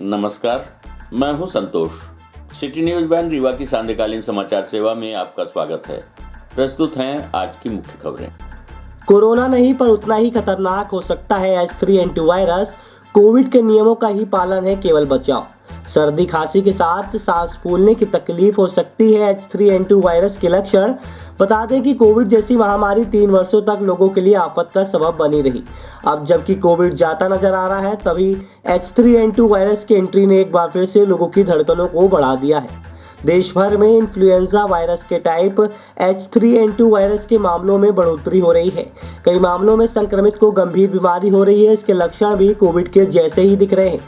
नमस्कार, मैं हूं संतोष। सिटी न्यूज वैन रीवा की सांध्यकालीन समाचार सेवा में आपका स्वागत है। प्रस्तुत हैं आज की मुख्य खबरें। कोरोना नहीं पर उतना ही खतरनाक हो सकता है H3N2 वायरस। कोविड के नियमों का ही पालन है केवल बचाव। सर्दी खांसी के साथ सांस फूलने की तकलीफ हो सकती है H3N2 वायरस के लक्षण। बता दें कि कोविड जैसी महामारी 3 वर्षों तक लोगों के लिए आफत का सबब बनी रही। अब जबकि कोविड जाता नजर आ रहा है, तभी H3N2 वायरस की एंट्री ने एक बार फिर से लोगों की धड़कनों को बढ़ा दिया है। देश भर में इन्फ्लुएंजा वायरस के टाइप H3N2 वायरस के मामलों में बढ़ोतरी हो रही है। कई मामलों में संक्रमित को गंभीर बीमारी हो रही है। इसके लक्षण भी कोविड के जैसे ही दिख रहे हैं।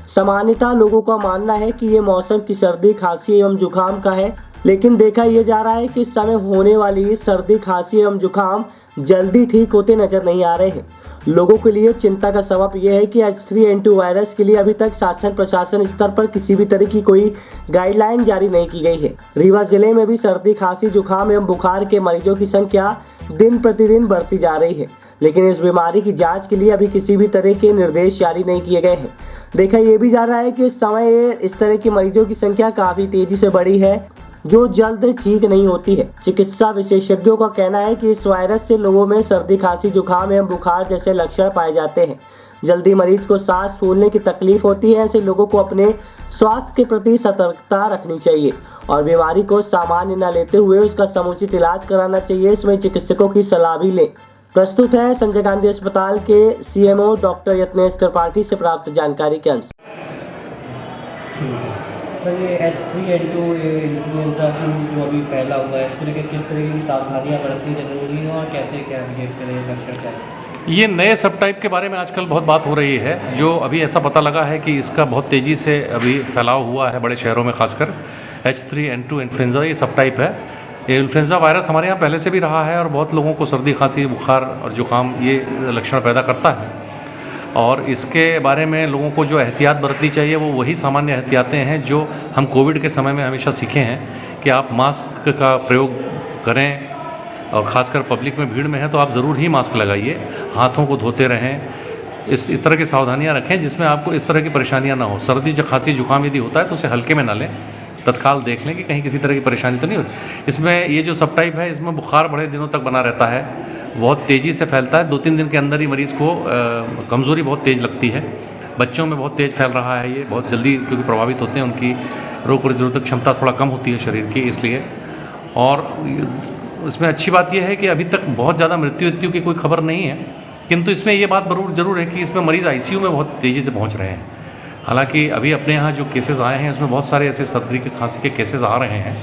सामान्यतः लोगों का मानना है कि ये मौसम की सर्दी खांसी एवं जुकाम का है, लेकिन देखा यह जा रहा है कि इस समय होने वाली सर्दी खांसी एवं जुकाम जल्दी ठीक होते नजर नहीं आ रहे हैं। लोगों के लिए चिंता का सबब यह है कि H3N2 वायरस के लिए अभी तक शासन प्रशासन स्तर पर किसी भी तरह की कोई गाइडलाइन जारी नहीं की गई है। रीवा जिले में भी सर्दी खांसी जुकाम एवं बुखार के मरीजों की संख्या दिन प्रतिदिन बढ़ती जा रही है, लेकिन इस बीमारी की जांच के लिए अभी किसी भी तरह के निर्देश जारी नहीं किए गए हैं। देखा यह भी जा रहा है कि इस समय इस तरह के मरीजों की संख्या काफी तेजी से बढ़ी है, जो जल्द ठीक नहीं होती है। चिकित्सा विशेषज्ञों का कहना है कि इस वायरस से लोगों में सर्दी खांसी जुकाम एवं बुखार जैसे लक्षण पाए जाते हैं। जल्दी मरीज को सांस फूलने की तकलीफ होती है। ऐसे लोगों को अपने स्वास्थ्य के प्रति सतर्कता रखनी चाहिए और बीमारी को सामान्य न लेते हुए उसका समुचित इलाज कराना चाहिए। इसमें चिकित्सकों की सलाह भी लें। प्रस्तुत है संजय गांधी अस्पताल के CMO डॉक्टर यत्नेश त्रिपाठी से प्राप्त जानकारी के अनुसार। सर, ये H3N2 इन्फ्लुएंजा फ्लू जो अभी फैला हुआ है, इसको लेकर किस तरह की सावधानियां बरतनी जरूरी है और कैसे क्या बिहेव करें, लक्षण कैसे? ये नए सब टाइप के बारे में आजकल बहुत बात हो रही है। जो अभी ऐसा पता लगा है कि इसका बहुत तेज़ी से अभी फैलाव हुआ है बड़े शहरों में, खासकर H3N2 इन्फ्लुएंजा ये सब टाइप है। ये इन्फ्लुएंजा वायरस हमारे यहाँ पहले से भी रहा है और बहुत लोगों को सर्दी खांसी बुखार और जुकाम ये लक्षण पैदा करता है। और इसके बारे में लोगों को जो एहतियात बरतनी चाहिए वो वही सामान्य एहतियातें हैं जो हम कोविड के समय में हमेशा सीखे हैं कि आप मास्क का प्रयोग करें और ख़ासकर पब्लिक में भीड़ में है तो आप ज़रूर ही मास्क लगाइए, हाथों को धोते रहें, इस तरह की सावधानियां रखें जिसमें आपको इस तरह की परेशानियां ना हो। सर्दी खांसी जुकाम यदि होता है तो उसे हल्के में ना लें, तत्काल देख लें कि कहीं किसी तरह की परेशानी तो नहीं हो। इसमें ये जो सब टाइप है इसमें बुखार बड़े दिनों तक बना रहता है, बहुत तेज़ी से फैलता है। 2-3 दिन के अंदर ही मरीज़ को कमज़ोरी बहुत तेज़ लगती है। बच्चों में बहुत तेज़ फैल रहा है ये, बहुत जल्दी क्योंकि प्रभावित होते हैं, उनकी रोग प्रतिरोधक क्षमता थोड़ा कम होती है शरीर की, इसलिए। और इसमें अच्छी बात यह है कि अभी तक बहुत ज़्यादा मृत्यु की कोई खबर नहीं है, किंतु इसमें ये बात ज़रूर है कि इसमें मरीज़ ICU में बहुत तेज़ी से पहुँच रहे हैं। हालांकि अभी अपने यहाँ जो केसेस आए हैं उसमें बहुत सारे ऐसे सर्दी के खांसी के केसेस आ रहे हैं,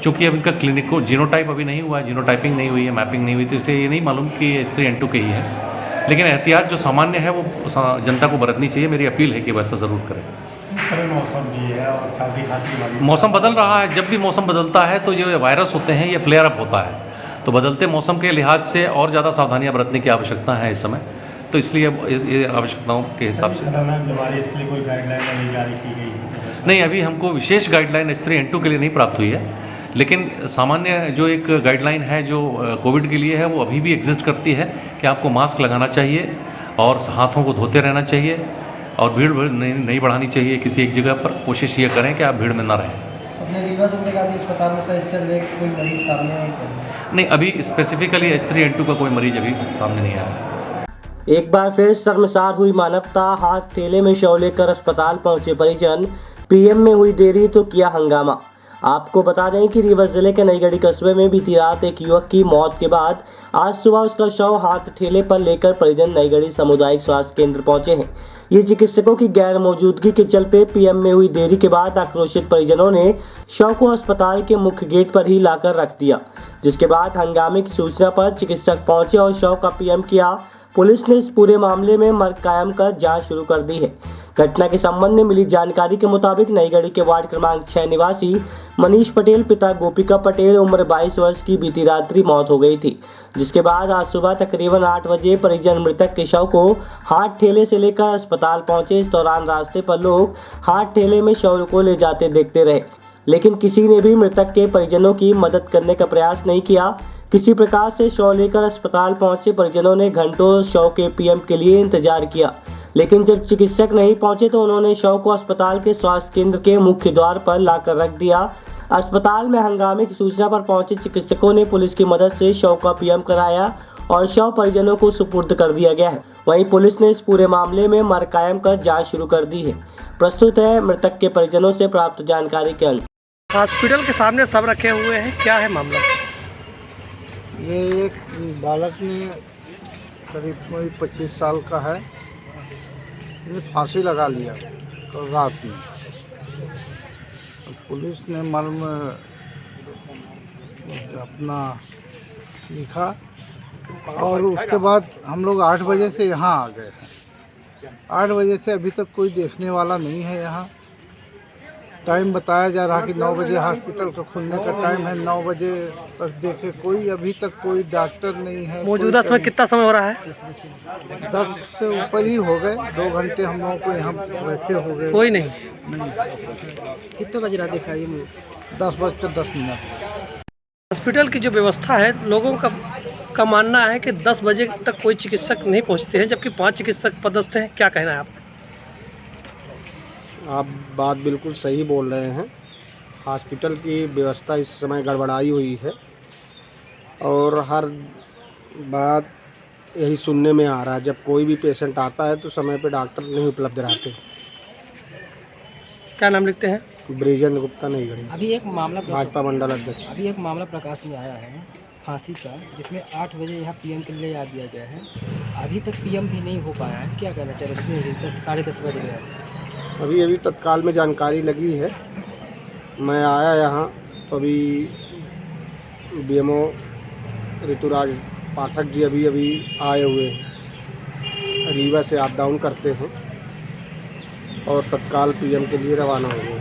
चूँकि अब इनका क्लिनिको जीनोटाइप अभी नहीं हुआ है, जीनोटाइपिंग नहीं हुई है, मैपिंग नहीं हुई, तो इसलिए ये नहीं मालूम कि ये H3N2 के ही है। लेकिन एहतियात जो सामान्य है वो जनता को बरतनी चाहिए। मेरी अपील है कि वैसा ज़रूर करें। मौसम भी है और सर्दी खांसी मौसम बदल रहा है। जब भी मौसम बदलता है तो जो वायरस होते हैं ये फ्लेयर अप होता है, तो बदलते मौसम के लिहाज से और ज़्यादा सावधानियाँ बरतने की आवश्यकता है इस समय। तो इसलिए ये आवश्यकताओं के हिसाब से इसके लिए कोई गाइडलाइन जारी की गई है? नहीं, अभी हमको विशेष गाइडलाइन H3N2 के लिए नहीं प्राप्त हुई है, लेकिन सामान्य जो एक गाइडलाइन है जो कोविड के लिए है वो अभी भी एग्जिस्ट करती है कि आपको मास्क लगाना चाहिए और हाथों को धोते रहना चाहिए और भीड़ नहीं बढ़ानी चाहिए किसी एक जगह पर। कोशिश ये करें कि आप भीड़ में ना रहें। अपने रीवा अस्पताल में इससे रिलेटेड कोई मरीज सामने नहीं, अभी स्पेसिफिकली H3N2 का कोई मरीज अभी सामने नहीं आया है। एक बार फिर शर्मसार हुई मानवता। हाथ ठेले में शव लेकर अस्पताल पहुंचे परिजन। PM में हुई देरी तो किया हंगामा। आपको बता दें कि रीवा जिले के नईगढ़ी कस्बे में बीती रात एक युवक की मौत के बाद आज सुबह उसका शव हाथ ठेले पर लेकर परिजन नईगढ़ी सामुदायिक स्वास्थ्य केंद्र पहुंचे हैं। ये चिकित्सकों की गैर मौजूदगी के चलते PM में हुई देरी के बाद आक्रोशित परिजनों ने शव को अस्पताल के मुख्य गेट पर ही लाकर रख दिया, जिसके बाद हंगामे की सूचना पर चिकित्सक पहुंचे और शव का PM किया। पुलिस ने इस पूरे मामले में मर्ग कायम कर जांच शुरू कर दी है। घटना के संबंध में मिली जानकारी के मुताबिक नईगढ़ी के वार्ड क्रमांक 6 निवासी मनीष पटेल पिता गोपिका पटेल उम्र 22 वर्ष की बीती रात्रि मौत हो गई थी, जिसके बाद आज सुबह तकरीबन 8 बजे परिजन मृतक के शव को हाथ ठेले से लेकर अस्पताल पहुंचे। इस दौरान रास्ते पर लोग हाथ ठेले में शव को ले जाते देखते रहे, लेकिन किसी ने भी मृतक के परिजनों की मदद करने का प्रयास नहीं किया। किसी प्रकार से शव लेकर अस्पताल पहुंचे परिजनों ने घंटों शव के PM के लिए इंतजार किया, लेकिन जब चिकित्सक नहीं पहुंचे तो उन्होंने शव को अस्पताल के स्वास्थ्य केंद्र के मुख्य द्वार पर लाकर रख दिया। अस्पताल में हंगामे की सूचना पर पहुंचे चिकित्सकों ने पुलिस की मदद से शव का पीएम कराया और शव परिजनों को सुपुर्द कर दिया गया है। वहीं पुलिस ने इस पूरे मामले में मर कायम कर जांच शुरू कर दी है। प्रस्तुत है मृतक के परिजनों से प्राप्त जानकारी के अनुसार। हॉस्पिटल के सामने सब रखे हुए हैं, क्या है मामला? ये एक बालक ने करीब कोई 25 साल का है, ये फांसी लगा लिया कल रात में। पुलिस ने मर्म अपना लिखा और उसके बाद हम लोग 8 बजे से यहाँ आ गए हैं। 8 बजे से अभी तक कोई देखने वाला नहीं है यहाँ। टाइम बताया जा रहा कि 9 बजे हॉस्पिटल का खुलने का टाइम है, 9 बजे तक देखे कोई, अभी तक कोई डॉक्टर नहीं है। मौजूदा समय कितना समय हो रहा है? 10 से ऊपर ही हो गए, 2 घंटे हम लोगों को यहाँ बैठे हो गए। कोई नहीं। कितने बज रहा देखा ये? 10:10। हॉस्पिटल की जो व्यवस्था है, लोगों का मानना है कि 10 बजे तक कोई चिकित्सक नहीं पहुंचते हैं, जबकि 5 चिकित्सक पदस्थ हैं। क्या कहना है आप? आप बात बिल्कुल सही बोल रहे हैं। हॉस्पिटल की व्यवस्था इस समय गड़बड़ाई हुई है और हर बात यही सुनने में आ रहा है, जब कोई भी पेशेंट आता है तो समय पे डॉक्टर नहीं उपलब्ध रहते। क्या नाम लिखते हैं? ब्रिजेंद्र गुप्ता नहीं गढ़ी, अभी एक मामला भाजपा मंडल अध्यक्ष। अभी एक मामला प्रकाश में आया है फांसी का, जिसमें 8 बजे यहाँ पीएम के लिए याद दिया गया है। अभी तक पीएम भी नहीं हो पाया है, क्या कहना चाहिए? उसमें भी 10-10:30 बज गया है। अभी तत्काल में जानकारी लगी है, मैं आया यहाँ तो अभी बीएमओ ऋतुराज पाठक जी अभी आए हुए हैं, रीवा से अप डाउन करते हैं और तत्काल पीएम के लिए रवाना हो गए।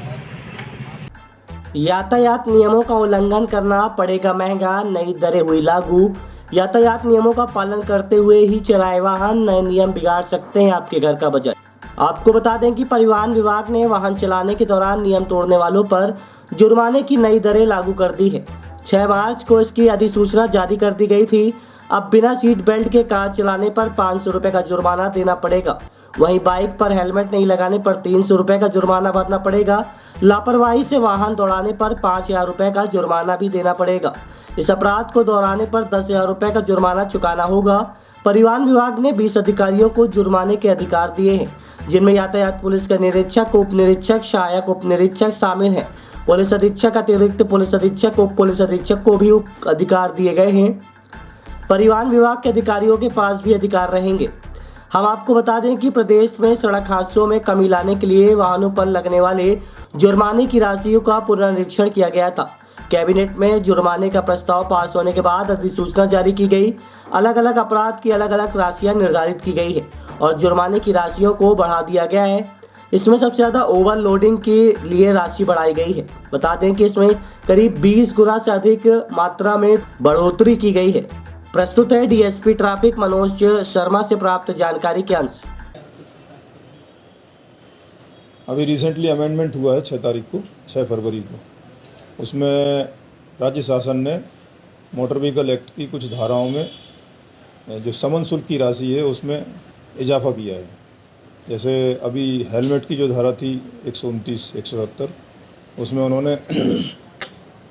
यातायात नियमों का उल्लंघन करना पड़ेगा महंगा, नई दरें हुई लागू। यातायात नियमों का पालन करते हुए ही चलाए वाहन, नए नियम बिगाड़ सकते हैं आपके घर का बजट। आपको बता दें कि परिवहन विभाग ने वाहन चलाने के दौरान नियम तोड़ने वालों पर जुर्माने की नई दरें लागू कर दी है। 6 मार्च को इसकी अधिसूचना जारी कर दी गई थी। अब बिना सीट बेल्ट के कार चलाने पर 500 रुपये का जुर्माना देना पड़ेगा। वहीं बाइक पर हेलमेट नहीं लगाने पर 300 रुपये का जुर्माना भरना पड़ेगा। लापरवाही से वाहन दौड़ाने पर 5,000 रुपये का जुर्माना भी देना पड़ेगा। इस अपराध को दोहराने पर 10,000 रुपये का जुर्माना चुकाना होगा। परिवहन विभाग ने 20 अधिकारियों को जुर्माने के अधिकार दिए हैं, जिनमें यातायात पुलिस का निरीक्षक, उप निरीक्षक, सहायक उप निरीक्षक शामिल हैं। पुलिस अधीक्षक, अतिरिक्त पुलिस अधीक्षक, उप पुलिस अधीक्षक को भी उप अधिकार दिए गए हैं। परिवहन विभाग के अधिकारियों के पास भी अधिकार रहेंगे। हम आपको बता दें कि प्रदेश में सड़क हादसों में कमी लाने के लिए वाहनों पर लगने वाले जुर्माने की राशियों का पुनरीक्षण किया गया था। कैबिनेट में जुर्माने का प्रस्ताव पास होने के बाद अधिसूचना जारी की गई। अलग अलग अपराध की अलग अलग राशियां निर्धारित की गई है और जुर्माने की राशियों को बढ़ा दिया गया है। इसमें सबसे ज़्यादा ओवरलोडिंग के लिए राशि बढ़ाई गई है। बता दें कि इसमें करीब 20 गुना से अधिक मात्रा में बढ़ोतरी की गई है। प्रस्तुत है डीएसपी ट्रैफिक मनोज शर्मा से प्राप्त जानकारी के अंश। अभी रिसेंटली अमेंडमेंट हुआ है 6 फरवरी को। उसमें राज्य शासन ने मोटर व्हीकल एक्ट की कुछ धाराओं में जो समन शुल्क की राशि है उसमें इजाफा किया है। जैसे अभी हेलमेट की जो धारा थी 129, 170, उसमें उन्होंने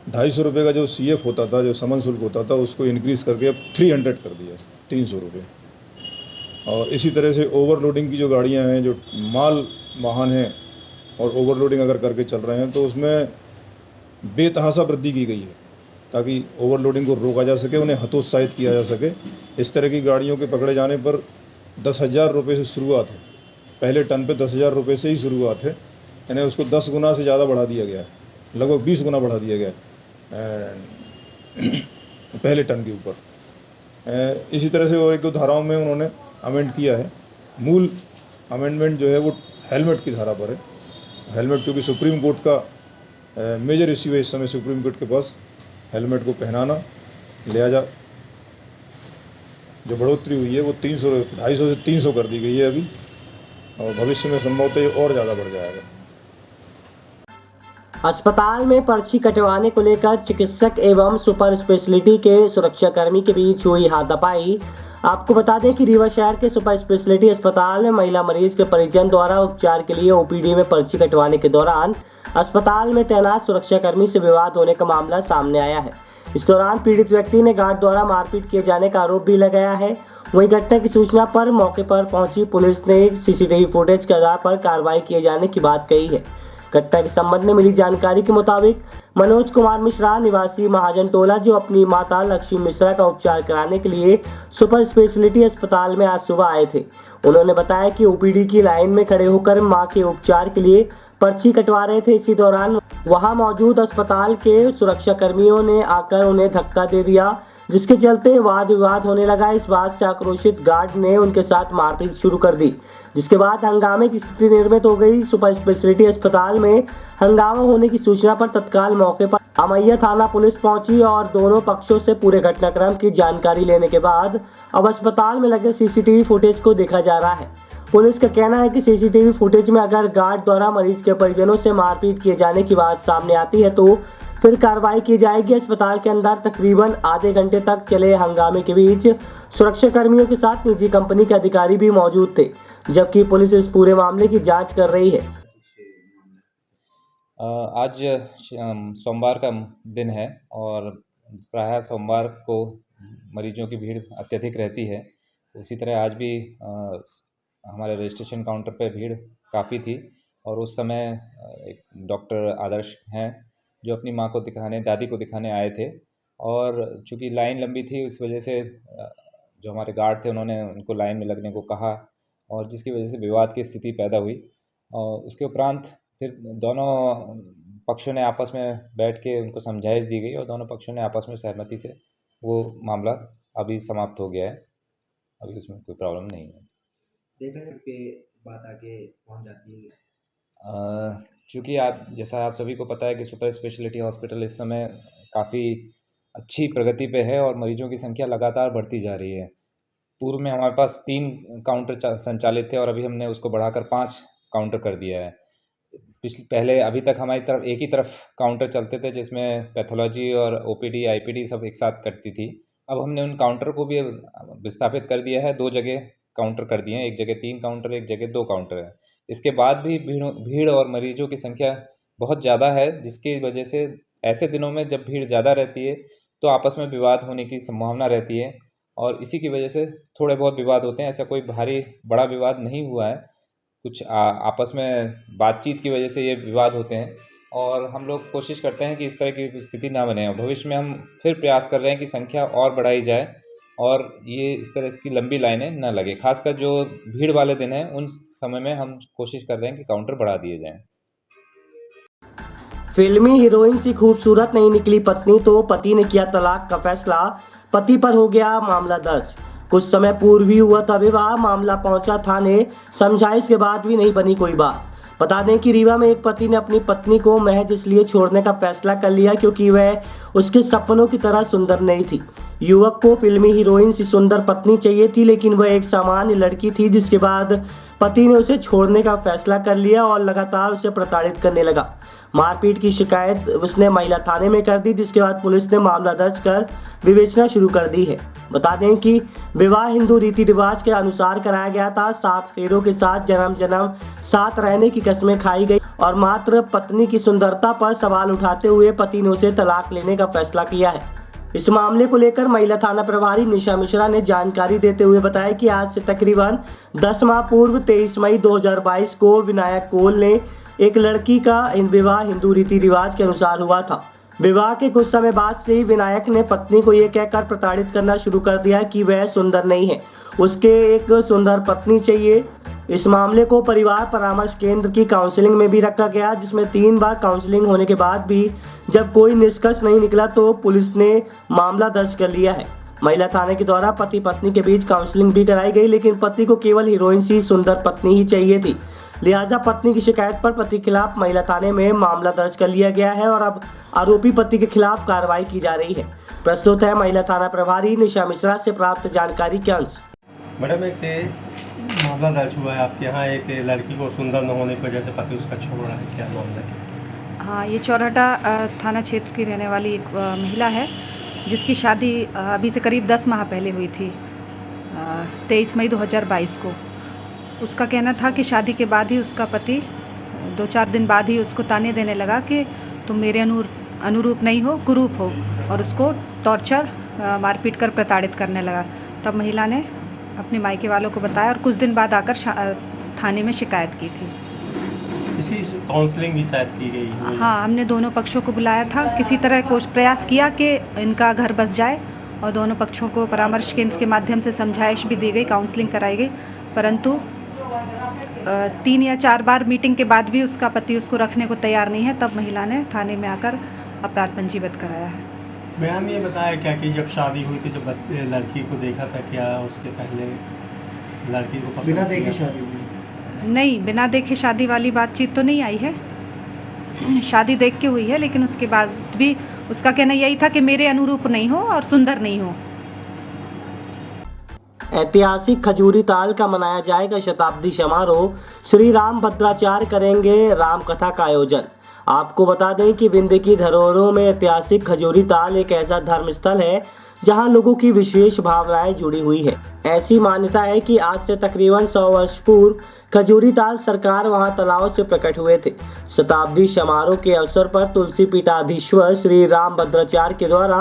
250 रुपये का जो CF होता था, जो समन शुल्क होता था, उसको इंक्रीज़ करके अब 300 कर दिया, 300 रुपये। और इसी तरह से ओवरलोडिंग की जो गाड़ियां हैं, जो माल वाहन हैं और ओवरलोडिंग अगर करके चल रहे हैं तो उसमें बेतहाशा वृद्धि की गई है ताकि ओवरलोडिंग को रोका जा सके, उन्हें हतोत्साहित किया जा सके। इस तरह की गाड़ियों के पकड़े जाने पर 10,000 रुपये से शुरुआत है। पहले टन पे 10,000 रुपये से ही शुरुआत है, यानी उसको 10 गुना से ज़्यादा बढ़ा दिया गया है, लगभग 20 गुना बढ़ा दिया गया है पहले टन के ऊपर। इसी तरह से और 1-2 धाराओं में उन्होंने अमेंड किया है। मूल अमेंडमेंट जो है वो हेलमेट की धारा पर है। हेलमेट क्योंकि सुप्रीम कोर्ट का मेजर इश्यू है इस समय सुप्रीम कोर्ट के पास, हेलमेट को पहनाना। लिहाजा जो बढ़ोतरी हुई है वो 250 से 300 कर दी गई है अभी, और भविष्य में संभवतः ये और ज़्यादा बढ़ जाएगा। अस्पताल में पर्ची कटवाने को लेकर चिकित्सक एवं सुपर स्पेशलिटी के सुरक्षाकर्मी के बीच हुई हाथापाई। आपको बता दें कि रीवा शहर के सुपर स्पेशलिटी अस्पताल में महिला मरीज के परिजन द्वारा उपचार के लिए ओपीडी में पर्ची कटवाने के दौरान अस्पताल में तैनात सुरक्षाकर्मी से विवाद होने का मामला सामने आया है। इस दौरान पीड़ित व्यक्ति ने गार्ड द्वारा मारपीट किए जाने का आरोप भी लगाया है। वहीं घटना की सूचना पर मौके पर पहुंची पुलिस ने सीसीटीवी फुटेज के आधार पर कार्रवाई किए जाने की बात कही है। घटना के संबंध में मिली जानकारी के मुताबिक मनोज कुमार मिश्रा निवासी महाजन टोला, जो अपनी माता लक्ष्मी मिश्रा का उपचार कराने के लिए सुपर स्पेशलिटी अस्पताल में आज सुबह आए थे। उन्होंने बताया कि ओपीडी की लाइन में खड़े होकर मां के उपचार के लिए पर्ची कटवा रहे थे। इसी दौरान वहां मौजूद अस्पताल के सुरक्षा कर्मियों ने आकर उन्हें धक्का दे दिया, जिसके चलते वाद विवाद होने लगा। इस बात से आक्रोशित गार्ड ने उनके साथ मारपीट शुरू कर दी, जिसके बाद हंगामे की स्थिति निर्मित हो गई। सुपर स्पेशलिटी अस्पताल में हंगामा होने की सूचना पर तत्काल मौके पर अमैया थाना पुलिस पहुंची और दोनों पक्षों से पूरे घटनाक्रम की जानकारी लेने के बाद अब अस्पताल में लगे सीसीटीवी फुटेज को देखा जा रहा है। पुलिस का कहना है कि सीसीटीवी फुटेज में अगर गार्ड द्वारा मरीज के परिजनों से मारपीट किए जाने की बात सामने आती है तो फिर कार्रवाई की जाएगी। अस्पताल के अंदर तकरीबन आधे घंटे तक चले हंगामे के बीच सुरक्षा कर्मियों के साथ निजी कंपनी के अधिकारी भी मौजूद थे, जबकि पुलिस इस पूरे मामले की जांच कर रही है। आज सोमवार का दिन है और प्रायः सोमवार को मरीजों की भीड़ अत्यधिक रहती है। उसी तरह आज भी हमारे रजिस्ट्रेशन काउंटर पर भीड़ काफ़ी थी और उस समय एक डॉक्टर आदर्श हैं जो अपनी माँ को दिखाने, दादी को दिखाने आए थे और चूँकि लाइन लंबी थी उस वजह से जो हमारे गार्ड थे उन्होंने उनको लाइन में लगने को कहा और जिसकी वजह से विवाद की स्थिति पैदा हुई। और उसके उपरांत फिर दोनों पक्षों ने आपस में बैठ के उनको समझाइश दी गई और दोनों पक्षों ने आपस में सहमति से वो मामला अभी समाप्त हो गया है। अभी उसमें कोई प्रॉब्लम नहीं है। देखा जाए कि बात आगे पहुंच जाती है। चूँकि जैसा आप सभी को पता है कि सुपर स्पेशलिटी हॉस्पिटल इस समय काफ़ी अच्छी प्रगति पे है और मरीजों की संख्या लगातार बढ़ती जा रही है। पूर्व में हमारे पास 3 काउंटर संचालित थे और अभी हमने उसको बढ़ाकर 5 काउंटर कर दिया है। पहले अभी तक हमारी तरफ एक ही तरफ काउंटर चलते थे जिसमें पैथोलॉजी और ओपीडी आईपीडी सब एक साथ करती थी। अब हमने उन काउंटर को भी विस्थापित कर दिया है, 2 जगह काउंटर कर दिए हैं, एक जगह 3 काउंटर, एक जगह 2 काउंटर है। इसके बाद भी भीड़ और मरीजों की संख्या बहुत ज़्यादा है, जिसकी वजह से ऐसे दिनों में जब भीड़ ज़्यादा रहती है तो आपस में विवाद होने की संभावना रहती है और इसी की वजह से थोड़े बहुत विवाद होते हैं। ऐसा कोई भारी बड़ा विवाद नहीं हुआ है, कुछ आपस में बातचीत की वजह से ये विवाद होते हैं और हम लोग कोशिश करते हैं कि इस तरह की स्थिति ना बने। भविष्य में हम फिर प्रयास कर रहे हैं कि संख्या और बढ़ाई जाए और ये इस तरह की लंबी लाइनें न लगे। खासकर जो भीड़ वाले दिन हैं उन समय में हम कोशिश कर रहे हैं कि काउंटर बढ़ा दिए जाएं। फिल्मी हीरोइन सी खूबसूरत नहीं निकली पत्नी तो पति ने किया तलाक का फैसला, पति पर हो गया मामला दर्ज। कुछ समय पूर्व ही हुआ था विवाह, मामला पहुंचा थाने, समझाइश के बाद भी नहीं बनी कोई बात। बता दें कि रीवा में एक पति ने अपनी पत्नी को महज इसलिए छोड़ने का फैसला कर लिया क्योंकि वह उसके सपनों की तरह सुंदर नहीं थी। युवक को फिल्मी हीरोइन सी सुंदर पत्नी चाहिए थी, लेकिन वह एक सामान्य लड़की थी, जिसके बाद पति ने उसे छोड़ने का फैसला कर लिया और लगातार उसे प्रताड़ित करने लगा। मारपीट की शिकायत उसने महिला थाने में कर दी, जिसके बाद पुलिस ने मामला दर्ज कर विवेचना शुरू कर दी है। बता दें कि विवाह हिंदू रीति रिवाज के अनुसार कराया गया था। 7 फेरों के साथ जन्म जन्म साथ रहने की कस्में खाई गई और मात्र पत्नी की सुंदरता पर सवाल उठाते हुए पति ने उसे तलाक लेने का फैसला किया है। इस मामले को लेकर महिला थाना प्रभारी निशा मिश्रा ने जानकारी देते हुए बताया कि आज से तकरीबन 10 माह पूर्व 23 मई 2022 को विनायक कोल ने एक लड़की का विवाह हिंदू रीति रिवाज के अनुसार हुआ था। विवाह के कुछ समय बाद से ही विनायक ने पत्नी को यह कहकर प्रताड़ित करना शुरू कर दिया कि वह सुंदर नहीं है, उसके एक सुंदर पत्नी चाहिए। इस मामले को परिवार परामर्श केंद्र की काउंसलिंग में भी रखा गया, जिसमें 3 बार काउंसलिंग होने के बाद भी जब कोई निष्कर्ष नहीं निकला तो पुलिस ने मामला दर्ज कर लिया है। महिला थाने के द्वारा पति पत्नी के बीच काउंसलिंग भी कराई गई, लेकिन पति को केवल हीरोइन सी सुंदर पत्नी ही चाहिए थी। लिहाजा पत्नी की शिकायत पर पति के खिलाफ महिला थाने में मामला दर्ज कर लिया गया है और अब आरोपी पति के खिलाफ कार्रवाई की जा रही है। प्रस्तुत है महिला थाना प्रभारी निशा मिश्रा से प्राप्त जानकारी के अंश। मैडम, एक मामला दर्ज हुआ है आपके यहाँ, एक लड़की को सुंदर न होने की वजह से पति उसका छोड़ रहा है, क्या मामला है? हाँ, ये चौराटा थाना क्षेत्र की रहने वाली एक महिला है जिसकी शादी अभी से करीब 10 माह पहले हुई थी 23 मई 2022 को। उसका कहना था कि शादी के बाद ही उसका पति 2-4 दिन बाद ही उसको ताने देने लगा कि तुम मेरे अनुरूप नहीं हो, कुरूप हो, और उसको टॉर्चर मारपीट कर प्रताड़ित करने लगा। तब महिला ने अपने मायके वालों को बताया और कुछ दिन बाद आकर थाने में शिकायत की थी। इसी काउंसलिंग भी शायद की गई है। हाँ, हमने दोनों पक्षों को बुलाया था, किसी तरह प्रयास किया कि इनका घर बस जाए, और दोनों पक्षों को परामर्श केंद्र के माध्यम से समझाइश भी दी गई, काउंसलिंग कराई गई, परंतु 3 या 4 बार मीटिंग के बाद भी उसका पति उसको रखने को तैयार नहीं है। तब महिला ने थाने में आकर अपराध पंजीबद्ध कराया है। मैम ये बताया क्या कि जब शादी हुई थी, जब लड़की को देखा था, क्या उसके पहले लड़की को बिना देखे शादी हुई? नहीं, बिना देखे शादी वाली बातचीत तो नहीं आई है। शादी देख के हुई है, लेकिन उसके बाद भी उसका कहना यही था कि मेरे अनुरूप नहीं हो और सुंदर नहीं हो। ऐतिहासिक खजूरी ताल का मनाया जाएगा शताब्दी समारोह। श्री राम भद्राचार्य करेंगे राम कथा का आयोजन। आपको बता दें कि विंध्य की धरोहरों में ऐतिहासिक खजूरी ताल एक ऐसा धर्म स्थल है जहां लोगों की विशेष भावनाएं जुड़ी हुई है। ऐसी मान्यता है कि आज से तकरीबन 100 वर्ष पूर्व खजूरी ताल सरकार वहां तालाब से प्रकट हुए थे। शताब्दी समारोह के अवसर पर तुलसी पीठाधीश्वर श्री राम भद्राचार्य के द्वारा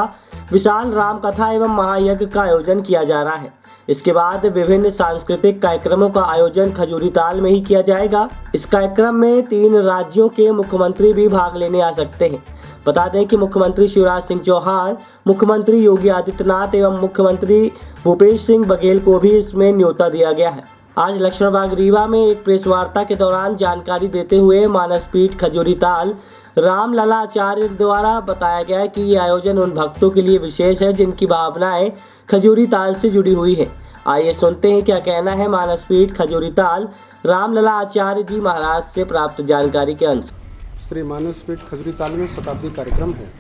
विशाल राम कथा एवं महायज्ञ का आयोजन किया जा रहा है। इसके बाद विभिन्न सांस्कृतिक कार्यक्रमों का आयोजन खजूरी ताल में ही किया जाएगा। इस कार्यक्रम में 3 राज्यों के मुख्यमंत्री भी भाग लेने आ सकते हैं। बता दें कि मुख्यमंत्री शिवराज सिंह चौहान, मुख्यमंत्री योगी आदित्यनाथ एवं मुख्यमंत्री भूपेश सिंह बघेल को भी इसमें न्योता दिया गया है। आज लक्ष्मणबाग रीवा में एक प्रेस वार्ता के दौरान जानकारी देते हुए मानसपीठ खजूरी ताल रामलला आचार्य द्वारा बताया गया कि ये आयोजन उन भक्तों के लिए विशेष है जिनकी भावनाएं खजूरी ताल से जुड़ी हुई है। आइए सुनते हैं क्या कहना है मानसपीठ खजूरी ताल रामलला आचार्य जी महाराज से प्राप्त जानकारी के अंश। श्री मानसपीठ खजूरी ताल में शताब्दी कार्यक्रम है।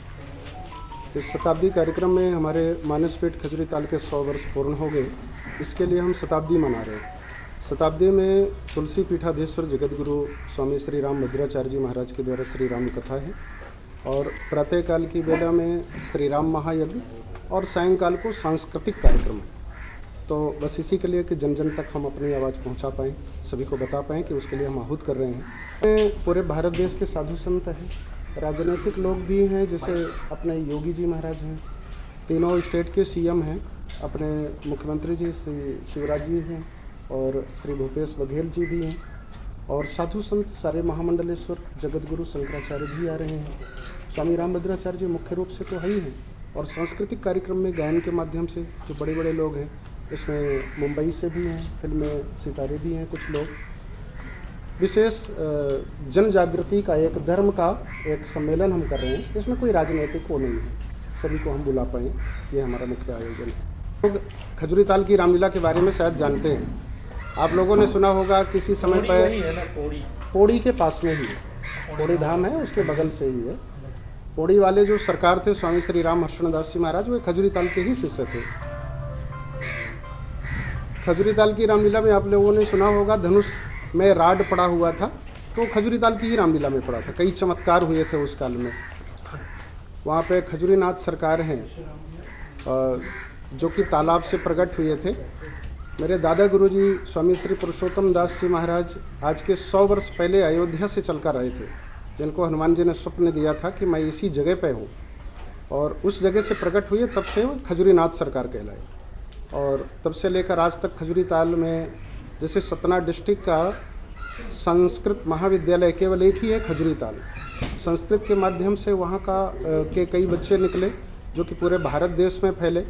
इस शताब्दी कार्यक्रम में हमारे मानसपीठ खजूरी ताल के 100 वर्ष पूर्ण हो गए। इसके लिए हम शताब्दी मना रहे हैं। शताब्दी में तुलसी पीठाधीश्वर जगतगुरु स्वामी श्री राम भद्राचार्य जी महाराज के द्वारा श्री राम कथा है, और प्रातःकाल की बेला में श्री राम महायज्ञ और सायंकाल को सांस्कृतिक कार्यक्रम। तो बस इसी के लिए कि जन जन तक हम अपनी आवाज़ पहुंचा पाएँ, सभी को बता पाएँ कि उसके लिए हम आहूत कर रहे हैं। पूरे भारत देश के साधु संत हैं, राजनीतिक लोग भी हैं, जैसे अपने योगी जी महाराज हैं, तीनों स्टेट के सीएम हैं, अपने मुख्यमंत्री जी श्री शिवराज जी हैं और श्री भूपेश बघेल जी भी हैं, और साधु संत सारे महामंडलेश्वर जगतगुरु शंकराचार्य भी आ रहे हैं। स्वामी राम भद्राचार्य जी मुख्य रूप से तो है ही हैं, और सांस्कृतिक कार्यक्रम में गायन के माध्यम से जो बड़े बड़े लोग हैं, इसमें मुंबई से भी हैं, फिल्म सितारे भी हैं कुछ लोग। विशेष जन जागृति का एक धर्म का एक सम्मेलन हम कर रहे हैं। इसमें कोई राजनीतिक वो नहीं है, सभी को हम बुला पाएँ, ये हमारा मुख्य आयोजन है। लोग खजूरी ताल की रामलीला के बारे में शायद जानते हैं। आप लोगों ने सुना होगा किसी समय पर पौड़ी के पास में ही पौड़ी धाम है, उसके बगल से ही है। पौड़ी वाले जो सरकार थे स्वामी श्री राम हर्षणदास जी महाराज, वो खजूरी ताल के ही शिष्य थे। खजूरी ताल की रामलीला में आप लोगों ने सुना होगा धनुष में राड पड़ा हुआ था, तो खजूरी ताल की ही रामलीला में पड़ा था। कई चमत्कार हुए थे उस काल में। वहाँ पे खजूरीनाथ सरकार हैं जो कि तालाब से प्रकट हुए थे। मेरे दादा गुरुजी स्वामी श्री पुरुषोत्तम दास जी महाराज आज के 100 वर्ष पहले अयोध्या से चलकर आए थे, जिनको हनुमान जी ने स्वप्न दिया था कि मैं इसी जगह पे हूँ, और उस जगह से प्रकट हुए, तब से खजूरीनाथ सरकार कहलाए। और तब से लेकर आज तक खजूरी ताल में, जैसे सतना डिस्ट्रिक्ट का संस्कृत महाविद्यालय केवल एक ही है खजूरी ताल। संस्कृत के माध्यम से वहाँ के कई बच्चे निकले जो कि पूरे भारत देश में फैले,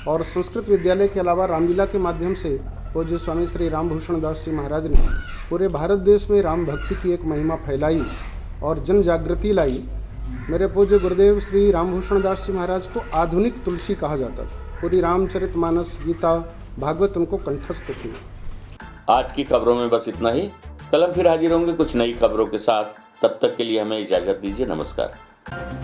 और संस्कृत विद्यालय के अलावा रामलीला के माध्यम से वो जो स्वामी श्री राम भूषण दास जी महाराज ने पूरे भारत देश में राम भक्ति की एक महिमा फैलाई और जन जागृति लाई। मेरे पूज्य गुरुदेव श्री राम भूषण दास जी महाराज को आधुनिक तुलसी कहा जाता था। पूरी रामचरितमानस, गीता, भागवत उनको कंठस्थ थी। आज की खबरों में बस इतना ही। कल हम फिर हाजिर होंगे कुछ नई खबरों के साथ। तब तक के लिए हमें इजाजत दीजिए। नमस्कार।